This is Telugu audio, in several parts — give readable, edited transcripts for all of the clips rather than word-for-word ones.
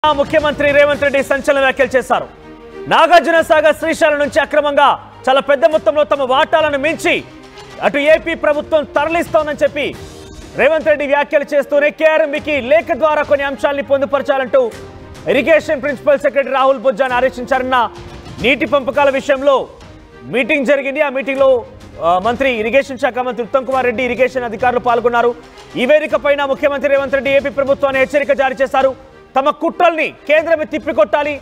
ముఖ్యమంత్రి రేవంత్ రెడ్డి సంచలన వ్యాఖ్యలు చేశారు. నాగార్జున సాగర్ శ్రీశైలం నుంచి అక్రమంగా చాలా పెద్ద మొత్తంలో తమ వాటాలను మించి అటు ఏపీ ప్రభుత్వం తరలిస్తోందని చెప్పి రేవంత్ రెడ్డి వ్యాఖ్యలు చేస్తూనే కేఆర్ఎంబీకి లేఖ ద్వారా కొన్ని అంశాలను పొందుపరచాలంటూ ఇరిగేషన్ ప్రిన్సిపల్ సెక్రటరీ రాహుల్ బొజ్జాని ఆదేశించారన్న నీటి పంపకాల విషయంలో మీటింగ్ జరిగింది. ఆ మీటింగ్ లో మంత్రి ఇరిగేషన్ శాఖ మంత్రి ఉత్తమ్ కుమార్ రెడ్డి ఇరిగేషన్ అధికారులు పాల్గొన్నారు. ఈ వేదిక పైన ముఖ్యమంత్రి రేవంత్ రెడ్డి ఏపీ ప్రభుత్వాన్ని హెచ్చరిక జారీ చేశారు. తమ కుట్రల్ని కేంద్రమే తిప్పికొట్టాలి,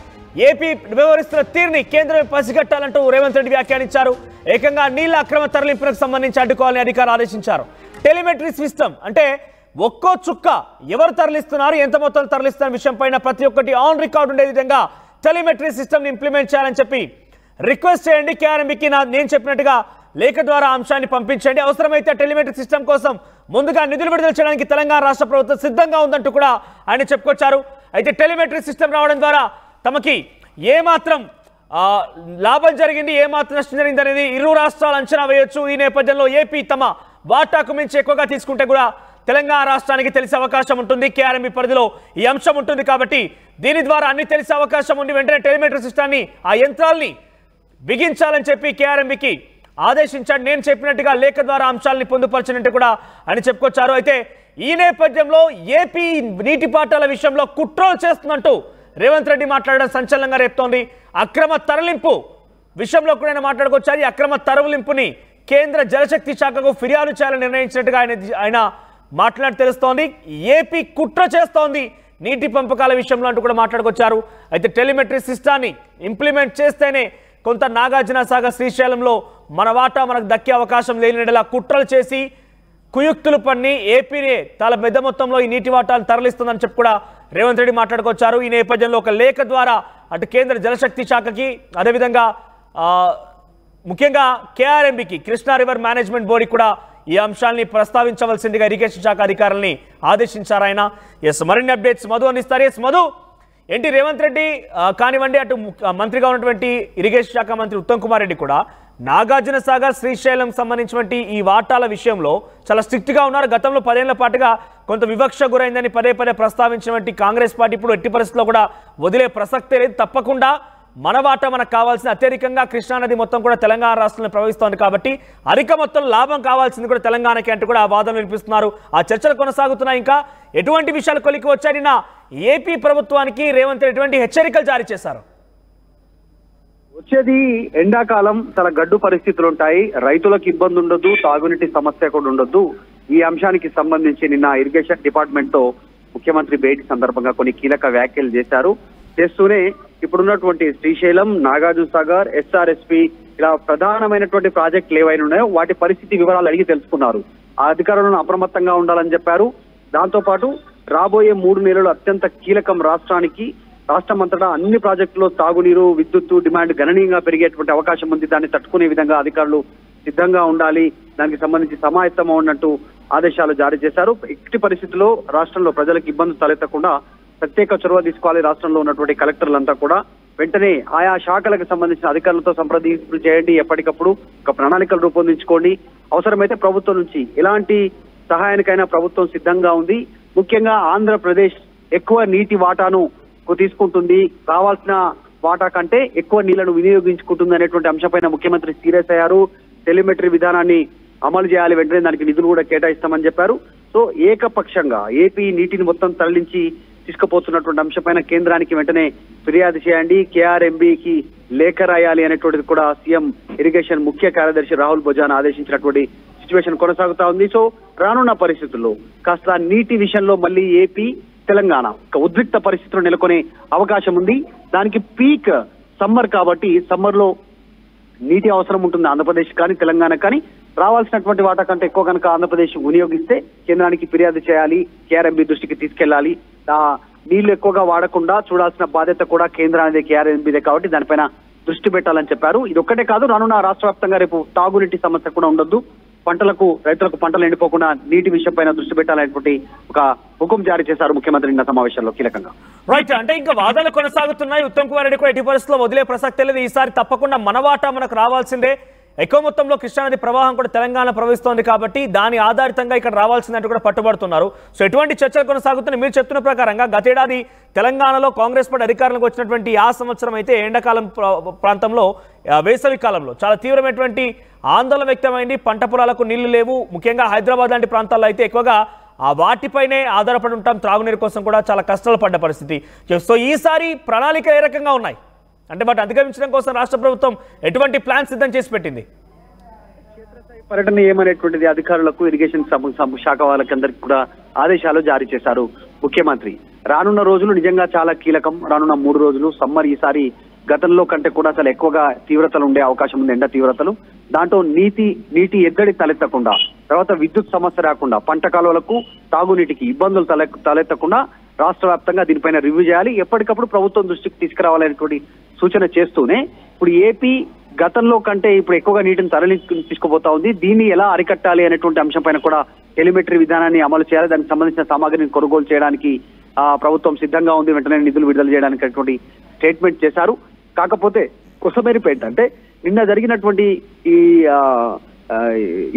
ఏపీ వ్యవహరిస్తున్న తీరుని కేంద్రమే పసిగట్టాలంటూ రేవంత్ రెడ్డి వ్యాఖ్యానించారు. ఏకంగా నీళ్ల అక్రమ తరలింపులకు సంబంధించి అడ్డుకోవాలని అధికారులు ఆదేశించారు. టెలిమెట్రీ సిస్టమ్ అంటే ఒక్కో చుక్క ఎవరు తరలిస్తున్నారు, ఎంత మొత్తం తరలిస్తున్న విషయం పైన ప్రతి ఒక్కటి ఆన్ రికార్డు ఉండే విధంగా టెలిమెట్రీ సిస్టమ్ ఇంప్లిమెంట్ చేయాలని చెప్పి రిక్వెస్ట్ చేయండి. కేఆర్ఎంబీకి నేను చెప్పినట్టుగా లేఖ ద్వారా అంశాన్ని పంపించండి. అవసరమైతే టెలిమెట్రీ సిస్టమ్ కోసం ముందుగా నిధులు విడుదల చేయడానికి తెలంగాణ రాష్ట్ర ప్రభుత్వం సిద్ధంగా ఉందంటూ కూడా ఆయన చెప్పుకొచ్చారు. అయితే టెలిమెట్రీ సిస్టమ్ రావడం ద్వారా తమకి ఏమాత్రం లాభం జరిగింది, ఏమాత్రం నష్టం జరిగింది అనేది ఇరు రాష్ట్రాలు అంచనా వేయొచ్చు. ఈ నేపథ్యంలో ఏపీ తమ వాటాకు మించి ఎక్కువగా తీసుకుంటే కూడా తెలంగాణ రాష్ట్రానికి తెలిసే అవకాశం ఉంటుంది. కేఆర్ఎంబీ పరిధిలో ఈ అంశం ఉంటుంది కాబట్టి దీని ద్వారా అన్ని తెలిసే అవకాశం ఉంది. వెంటనే టెలిమెట్రీ సిస్టాన్ని ఆ యంత్రాల్ని బిగించాలని చెప్పి కేఆర్ఎంబీకి ఆదేశించాడు. నేను చెప్పినట్టుగా లేఖ ద్వారా అంశాలని పొందుపరిచినట్టు కూడా అని చెప్పుకొచ్చారు. అయితే ఈ నేపథ్యంలో ఏపీ నీటిపాటాల విషయంలో కుట్రలు చేస్తున్నట్టు రేవంత్ రెడ్డి మాట్లాడడం సంచలనంగా రేపుతోంది. అక్రమ తరలింపు విషయంలో కూడా మాట్లాడుకొచ్చారు. ఈ అక్రమ తరలింపుని కేంద్ర జలశక్తి శాఖకు ఫిర్యాదు చేయాలని నిర్ణయించినట్టుగా ఆయన మాట్లాడి తెలుస్తోంది. ఏపీ కుట్ర చేస్తోంది నీటి పంపకాల విషయంలో అంటూ కూడా మాట్లాడుకొచ్చారు. అయితే టెలిమెట్రీ సిస్టాన్ని ఇంప్లిమెంట్ చేస్తేనే కొంత నాగార్జున సాగర్ శ్రీశైలంలో మన వాటా మనకు దక్కే అవకాశం లేనిలా కుట్రలు చేసి కుయుక్తులు పన్ని ఏపీనే చాలా పెద్ద మొత్తంలో ఈ నీటి వాటాలను తరలిస్తుందని చెప్పి కూడా రేవంత్ రెడ్డి మాట్లాడుకొచ్చారు. ఈ నేపథ్యంలో ఒక లేఖ ద్వారా అటు కేంద్ర జలశక్తి శాఖకి అదేవిధంగా ముఖ్యంగా కేఆర్ఎంబీకి కృష్ణా రివర్ మేనేజ్మెంట్ బోర్డుకి కూడా ఈ అంశాన్ని ప్రస్తావించవలసిందిగా ఇరిగేషన్ శాఖ అధికారులని ఆదేశించారు ఆయన. మరిన్ని అప్డేట్స్ మధు అందిస్తారు. మధు, ఏంటి రేవంత్ రెడ్డి కానివ్వండి, అటు మంత్రిగా ఉన్నటువంటి ఇరిగేషన్ శాఖ మంత్రి ఉత్తమ్ కుమార్ రెడ్డి కూడా నాగార్జున సాగర్ శ్రీశైలం సంబంధించినటువంటి ఈ వాటాల విషయంలో చాలా స్ట్రిక్ట్గా ఉన్నారు. గతంలో 10 ఏళ్ల పాటుగా కొంత వివక్ష గురైందని పదే ప్రస్తావించినటువంటి కాంగ్రెస్ పార్టీ ఇప్పుడు ఎట్టి పరిస్థితుల్లో కూడా వదిలే ప్రసక్తే లేదు. తప్పకుండా మన వాటా మనకు కావాల్సిన అత్యధికంగా కృష్ణానది మొత్తం కూడా తెలంగాణ రాష్ట్రంలో ప్రవహిస్తోంది కాబట్టి అధిక మొత్తం లాభం కావాల్సింది కూడా తెలంగాణకి అంటూ కూడా ఆ వాదన వినిపిస్తున్నారు. ఆ చర్చలు కొనసాగుతున్నాయి. ఇంకా ఎటువంటి విషయాలు కొలికి వచ్చాయి? ఏపీ ప్రభుత్వానికి రేవంత్ ఎటువంటి హెచ్చరికలు జారీ చేశారు? వచ్చేది ఎండాకాలం, చాలా గడ్డు పరిస్థితులు ఉంటాయి, రైతులకు ఇబ్బంది ఉండొద్దు, తాగునీటి సమస్య కూడా ఉండొద్దు. ఈ అంశానికి సంబంధించి నిన్న ఇరిగేషన్ డిపార్ట్మెంట్ తో ముఖ్యమంత్రి భేటీ సందర్భంగా కొన్ని కీలక వ్యాఖ్యలు చేస్తూనే ఇప్పుడున్నటువంటి శ్రీశైలం, నాగార్జున సాగర్, ఎస్ఆర్ఎస్పి ఇలా ప్రధానమైనటువంటి ప్రాజెక్టులు ఏవైనా ఉన్నాయో వాటి పరిస్థితి వివరాలు అడిగి తెలుసుకున్నారు. ఆ అధికారులను అప్రమత్తంగా ఉండాలని చెప్పారు. దాంతో పాటు రాబోయే 3 నెలలు అత్యంత కీలకం రాష్ట్రానికి. రాష్ట్రం అంతటా అన్ని ప్రాజెక్టుల్లో తాగునీరు, విద్యుత్తు డిమాండ్ గణనీయంగా పెరిగేటువంటి అవకాశం ఉంది. దాన్ని తట్టుకునే విధంగా అధికారులు సిద్ధంగా ఉండాలి, దానికి సంబంధించి సమాయత్తం ఉన్నట్టు ఆదేశాలు జారీ చేశారు. ఎట్టి పరిస్థితుల్లో రాష్ట్రంలో ప్రజలకు ఇబ్బంది తలెత్తకుండా ప్రత్యేక చొరవ తీసుకోవాలి. రాష్ట్రంలో ఉన్నటువంటి కలెక్టర్లంతా కూడా వెంటనే ఆయా శాఖలకు సంబంధించిన అధికారులతో సంప్రదింపులు చేయండి. ఎప్పటికప్పుడు ఒక ప్రణాళికలు రూపొందించుకోండి. అవసరమైతే ప్రభుత్వం నుంచి ఎలాంటి సహాయానికైనా ప్రభుత్వం సిద్ధంగా ఉంది. ముఖ్యంగా ఆంధ్రప్రదేశ్ ఎక్కువ నీటి వాటాను తీసుకుంటుంది, కావాల్సిన వాటా కంటే ఎక్కువ నీళ్లను వినియోగించుకుంటుంది అనేటువంటి అంశంపైన ముఖ్యమంత్రి సీరియస్ అయ్యారు. టెలిమెట్రీ విధానాన్ని అమలు చేయాలి, వెంటనే దానికి నిధులు కూడా కేటాయిస్తామని చెప్పారు. సో ఏకపక్షంగా ఏపీ నీటిని మొత్తం తరలించి తీసుకుపోతున్నటువంటి అంశంపైన కేంద్రానికి వెంటనే ఫిర్యాదు చేయండి, కేఆర్ఎంబీకి లేఖ రాయాలి అనేటువంటిది కూడా సీఎం ఇరిగేషన్ ముఖ్య కార్యదర్శి రాహుల్ బొజ్జాని ఆదేశించినటువంటి సిచ్యువేషన్ కొనసాగుతా ఉంది. సో రానున్న పరిస్థితుల్లో కాస్త నీటి విషయంలో మళ్ళీ ఏపీ తెలంగాణ ఒక ఉద్రిక్త పరిస్థితులు నెలకొనే అవకాశం ఉంది. దానికి పీక్ సమ్మర్ కాబట్టి సమ్మర్ లో నీటి అవసరం ఉంటుంది ఆంధ్రప్రదేశ్ కానీ తెలంగాణ కానీ. రావాల్సినటువంటి వాటా కంటే ఎక్కువ కనుక ఆంధ్రప్రదేశ్ వినియోగిస్తే కేంద్రానికి ఫిర్యాదు చేయాలి, కేఆర్ఎంబీ దృష్టికి తీసుకెళ్లాలి. నీళ్లు ఎక్కువగా వాడకుండా చూడాల్సిన బాధ్యత కూడా కేంద్రానిదే, కేఆర్ఎంబీదే కాబట్టి దానిపైన దృష్టి పెట్టాలని చెప్పారు. ఇది ఒక్కటే కాదు, రానున్న రాష్ట్ర వ్యాప్తంగా రేపు తాగునీటి సమస్య కూడా ఉండొద్దు, రైతులకు పంటలు ఎండిపోకుండా నీటి విషయంపైన దృష్టి పెట్టాలనేటువంటి ఒక హుకుం జారీ చేశారు ముఖ్యమంత్రి నిన్న సమావేశంలో కీలకంగా. రైట్, అంటే ఇంకా వాదనలు కొనసాగుతున్నాయి. ఉత్తమ్ కుమార్ రెడ్డి కూడా ఎట్టి పరిస్థితుల్లో వదిలే ప్రసక్తే లేదు. ఈసారి తప్పకుండా మన వాటా మనకు రావాల్సిందే. ఎక్కువ మొత్తంలో కృష్ణానది ప్రవాహం కూడా తెలంగాణ ప్రవహిస్తోంది కాబట్టి దాని ఆధారితంగా ఇక్కడ రావాల్సిందంటూ కూడా పట్టుబడుతున్నారు. సో ఎటువంటి చర్చలు కొనసాగుతున్నాయి? మీరు చెప్తున్న ప్రకారంగా గతేడాది తెలంగాణలో కాంగ్రెస్ పార్టీ అధికారంలోకి వచ్చినటువంటి ఆ సంవత్సరం అయితే ఎండాకాలం ప్రాంతంలో వేసవి కాలంలో చాలా తీవ్రమైనటువంటి ఆందోళన వ్యక్తమైంది. పంట పొలాలకు నీళ్లు లేవు. ముఖ్యంగా హైదరాబాద్ లాంటి ప్రాంతాల్లో అయితే ఎక్కువగా వాటిపైనే ఆధారపడి ఉంటాం. త్రాగునీరు కోసం కూడా చాలా కష్టాలు పడ్డ పరిస్థితి. సో ఈసారి ప్రణాళికలు ఏ రకంగా ఉన్నాయి అంటే వాటిని అధిగమించడం కోసం రాష్ట్ర ప్రభుత్వం ఎటువంటి ప్లాన్ సిద్ధం చేసి పెట్టింది? పర్యటన ఏమనేటువంటిది అధికారులకు ఇరిగేషన్ శాఖ వాళ్ళకందరికీ కూడా ఆదేశాలు జారీ చేశారు ముఖ్యమంత్రి. రానున్న రోజులు నిజంగా చాలా కీలకం. రానున్న 3 రోజులు సమ్మర్ ఈసారి గతంలో కంటే కూడా చాలా ఎక్కువగా తీవ్రతలు ఉండే అవకాశం ఉంది. ఎండ తీవ్రతలు, దాంట్లో నీటి ఎద్దడి తలెత్తకుండా, తర్వాత విద్యుత్ సమస్య రాకుండా, పంట కాలువలకు తాగునీటికి ఇబ్బందులు తలెత్తకుండా రాష్ట్ర వ్యాప్తంగా దీనిపైన రివ్యూ చేయాలి. ఎప్పటికప్పుడు ప్రభుత్వం దృష్టికి తీసుకురావాలనేటువంటి సూచన చేస్తూనే ఇప్పుడు ఏపీ గతంలో కంటే ఇప్పుడు ఎక్కువగా నీటిని తీసుకుపోతా ఉంది. దీన్ని ఎలా అరికట్టాలి అనేటువంటి అంశం పైన కూడా టెలిమెట్రీ విధానాన్ని అమలు చేయాలి. దానికి సంబంధించిన సామాగ్రిని కొనుగోలు చేయడానికి ప్రభుత్వం సిద్ధంగా ఉంది. వెంటనే నిధులు విడుదల చేయడానికి అటువంటి స్టేట్మెంట్ చేశారు. కాకపోతే కొసమేరిపేట అంటే నిన్న జరిగినటువంటి ఈ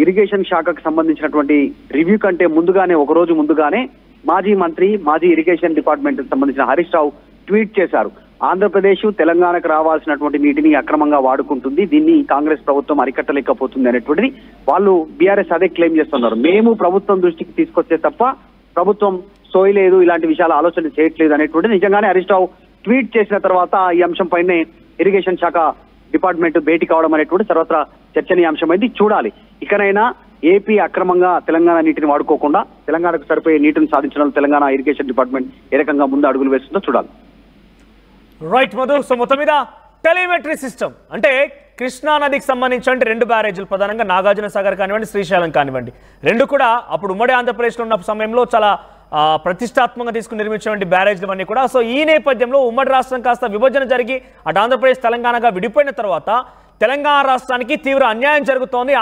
ఇరిగేషన్ శాఖకు సంబంధించినటువంటి రివ్యూ కంటే ముందుగానే, ఒక రోజు ముందుగానే మాజీ మంత్రి, మాజీ ఇరిగేషన్ డిపార్ట్మెంట్ సంబంధించిన హరీష్ రావు ట్వీట్ చేశారు. ఆంధ్రప్రదేశ్ తెలంగాణకు రావాల్సినటువంటి నీటిని అక్రమంగా వాడుకుంటుంది, దీన్ని కాంగ్రెస్ ప్రభుత్వం అరికట్టలేకపోతుంది అనేటువంటిది వాళ్ళు బీఆర్ఎస్ అదే క్లెయిమ్ చేస్తున్నారు. మేము ప్రభుత్వం దృష్టికి తీసుకొచ్చే తప్ప ప్రభుత్వం సోయలేదు, ఇలాంటి విషయాలు ఆలోచన చేయట్లేదు అనేటువంటిది నిజంగానే హరీష్ రావు ట్వీట్ చేసిన తర్వాత ఈ అంశం పైనే ఇరిగేషన్ శాఖ డిపార్ట్మెంట్ భేటీ కావడం అనేటువంటి సర్వత్రా చర్చనీయాంశమైంది. చూడాలి ఇకనైనా ఏపీ అక్రమంగా తెలంగాణ నీటిని వాడుకోకుండా తెలంగాణకు సరిపోయే నీటిని సాధించడంలో తెలంగాణ ఇరిగేషన్ డిపార్ట్మెంట్ ఏ రకంగా ముందు అడుగులు వేస్తుందో చూడాలి. రైట్ మధు. సో మొత్తం మీద టెలిమెట్రీ సిస్టమ్ అంటే కృష్ణా నదికి సంబంధించి 2 బ్యారేజీలు, ప్రధానంగా నాగార్జున సాగర్ కానివ్వండి, శ్రీశైలం కానివ్వండి, 2 కూడా అప్పుడు ఉమ్మడి ఆంధ్రప్రదేశ్లో ఉన్న సమయంలో చాలా ప్రతిష్టాత్మకంగా తీసుకుని నిర్మించినటువంటి బ్యారేజ్లు అన్నీ కూడా. సో ఈ నేపథ్యంలో ఉమ్మడి రాష్ట్రం కాస్త విభజన జరిగి అటు ఆంధ్రప్రదేశ్ తెలంగాణగా విడిపోయిన తర్వాత తెలంగాణ రాష్ట్రానికి తీవ్ర అన్యాయం జరుగుతోంది.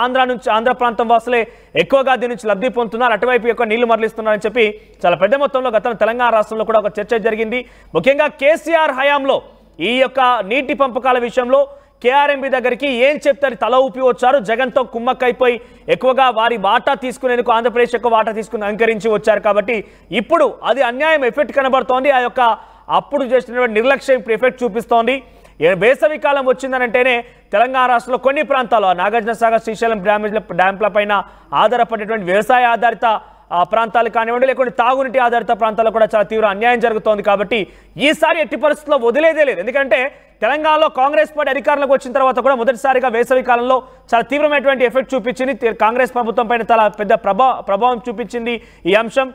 ఆంధ్ర ప్రాంతం వాసులే ఎక్కువగా దీని నుంచి లబ్ధి పొందుతున్నారు, అటువైపు ఎక్కువ నీళ్లు మరలిస్తున్నారని చెప్పి చాలా పెద్ద మొత్తంలో గతంలో తెలంగాణ రాష్ట్రంలో కూడా ఒక చర్చ జరిగింది. ముఖ్యంగా కేసీఆర్ హయాంలో ఈ యొక్క నీటి పంపకాల విషయంలో కేఆర్ఎంబీ దగ్గరికి ఏం చెప్తారు తల ఊపి వచ్చారు. జగన్తో కుమ్మక్కైపోయి ఎక్కువగా వారి వాటా తీసుకునేందుకు ఆంధ్రప్రదేశ్ ఎక్కువ వాటా తీసుకుని అంకరించి వచ్చారు. కాబట్టి ఇప్పుడు అది అన్యాయం ఎఫెక్ట్ కనబడుతోంది. ఆ యొక్క అప్పుడు చేసినటువంటి నిర్లక్ష్యం ఇప్పుడు ఎఫెక్ట్ చూపిస్తోంది. వేసవి కాలం వచ్చిందనంటేనే తెలంగాణ రాష్ట్రంలో కొన్ని ప్రాంతాలు నాగార్జున సాగర్, శ్రీశైలం డ్యాంల పైన ఆధారపడేటువంటి వ్యవసాయ ఆధారిత ప్రాంతాలు కానివ్వండి, లేకుంటే తాగునీటి ఆధారిత ప్రాంతాల్లో కూడా చాలా తీవ్ర అన్యాయం జరుగుతోంది. కాబట్టి ఈసారి ఎట్టి పరిస్థితుల్లో వదిలేదే లేదు. ఎందుకంటే తెలంగాణలో కాంగ్రెస్ పార్టీ అధికారంలోకి వచ్చిన తర్వాత కూడా మొదటిసారిగా వేసవి కాలంలో చాలా తీవ్రమైనటువంటి ఎఫెక్ట్ చూపించింది. కాంగ్రెస్ ప్రభుత్వం పైన చాలా పెద్ద ప్రభావం చూపించింది ఈ అంశం.